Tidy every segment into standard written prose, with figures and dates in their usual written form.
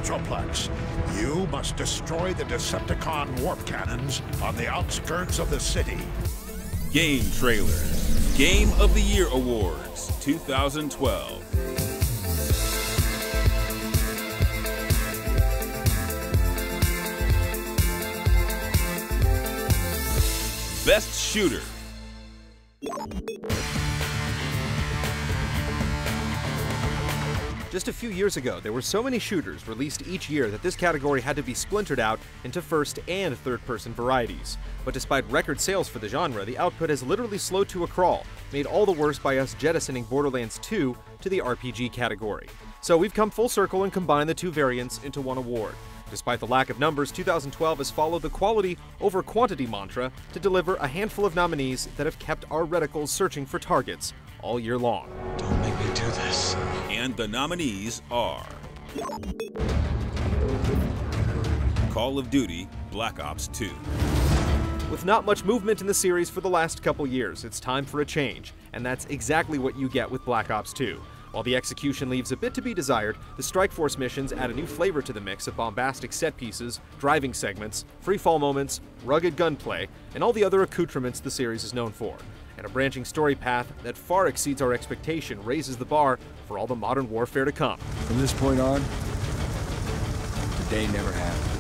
Metroplex. You must destroy the Decepticon warp cannons on the outskirts of the city. Game Trailer. Game of the Year Awards 2012. Best Shooter. Just a few years ago, there were so many shooters released each year that this category had to be splintered out into first and third-person varieties. But despite record sales for the genre, the output has literally slowed to a crawl, made all the worse by us jettisoning Borderlands 2 to the RPG category. So we've come full circle and combined the two variants into one award. Despite the lack of numbers, 2012 has followed the quality over quantity mantra to deliver a handful of nominees that have kept our reticles searching for targets all year long. Don't make me do this. And the nominees are Call of Duty Black Ops 2. With not much movement in the series for the last couple years, it's time for a change, and that's exactly what you get with Black Ops 2. While the execution leaves a bit to be desired, the Strike Force missions add a new flavor to the mix of bombastic set pieces, driving segments, free-fall moments, rugged gunplay, and all the other accoutrements the series is known for. And a branching story path that far exceeds our expectation raises the bar for all the modern warfare to come. From this point on, the day never happened.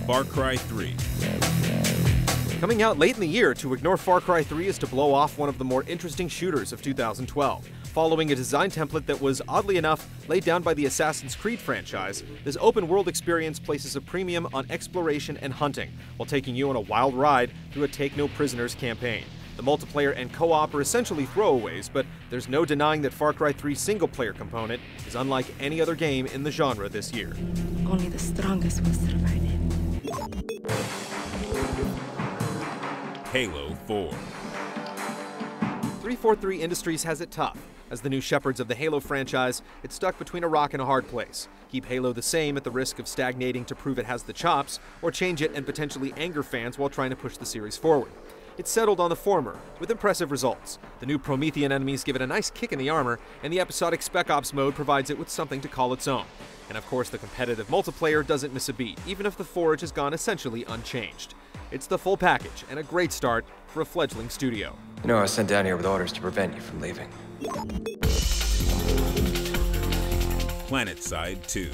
Far Cry 3. Coming out late in the year, to ignore Far Cry 3 is to blow off one of the more interesting shooters of 2012. Following a design template that was, oddly enough, laid down by the Assassin's Creed franchise, this open-world experience places a premium on exploration and hunting, while taking you on a wild ride through a Take-No-Prisoners campaign. The multiplayer and co-op are essentially throwaways, but there's no denying that Far Cry 3's single-player component is unlike any other game in the genre this year. Only the strongest will survive it. Halo 4. 343 Industries has it tough. As the new shepherds of the Halo franchise, it's stuck between a rock and a hard place. Keep Halo the same at the risk of stagnating to prove it has the chops, or change it and potentially anger fans while trying to push the series forward. It's settled on the former, with impressive results. The new Promethean enemies give it a nice kick in the armor, and the episodic Spec Ops mode provides it with something to call its own. And of course, the competitive multiplayer doesn't miss a beat, even if the Forge has gone essentially unchanged. It's the full package, and a great start for a fledgling studio. You know, I was sent down here with orders to prevent you from leaving. PlanetSide 2.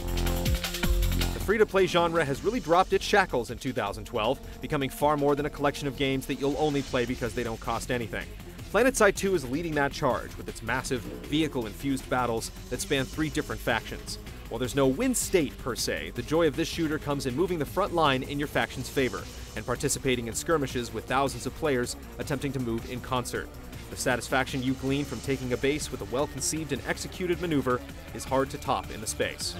The free-to-play genre has really dropped its shackles in 2012, becoming far more than a collection of games that you'll only play because they don't cost anything. PlanetSide 2 is leading that charge with its massive, vehicle-infused battles that span 3 different factions. While there's no win state per se, the joy of this shooter comes in moving the front line in your faction's favor, and participating in skirmishes with thousands of players attempting to move in concert. The satisfaction you glean from taking a base with a well-conceived and executed maneuver is hard to top in the space.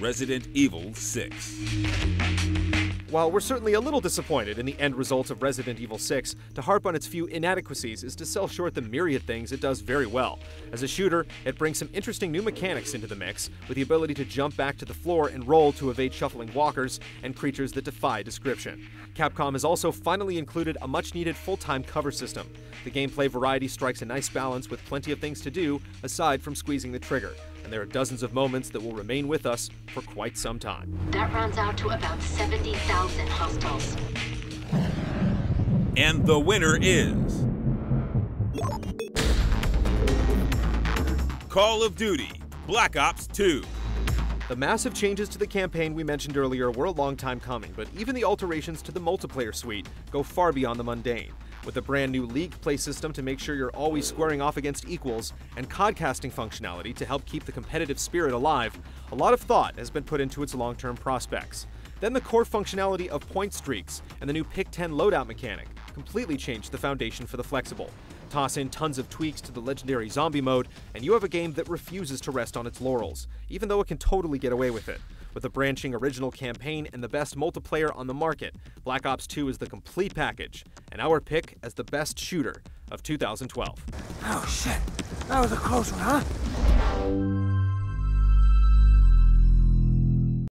Resident Evil 6. While we're certainly a little disappointed in the end result of Resident Evil 6, to harp on its few inadequacies is to sell short the myriad things it does very well. As a shooter, it brings some interesting new mechanics into the mix, with the ability to jump back to the floor and roll to evade shuffling walkers and creatures that defy description. Capcom has also finally included a much-needed full-time cover system. The gameplay variety strikes a nice balance with plenty of things to do aside from squeezing the trigger, and there are dozens of moments that will remain with us for quite some time. That rounds out to about 70,000 hostiles. And the winner is Call of Duty Black Ops 2. The massive changes to the campaign we mentioned earlier were a long time coming, but even the alterations to the multiplayer suite go far beyond the mundane. With a brand new League play system to make sure you're always squaring off against equals, and codcasting functionality to help keep the competitive spirit alive, a lot of thought has been put into its long-term prospects. Then the core functionality of point streaks and the new Pick 10 loadout mechanic completely changed the foundation for the flexible. Toss in tons of tweaks to the legendary zombie mode, and you have a game that refuses to rest on its laurels, even though it can totally get away with it. With a branching original campaign and the best multiplayer on the market, Black Ops 2 is the complete package, and our pick as the best shooter of 2012. Oh shit, that was a close one, huh?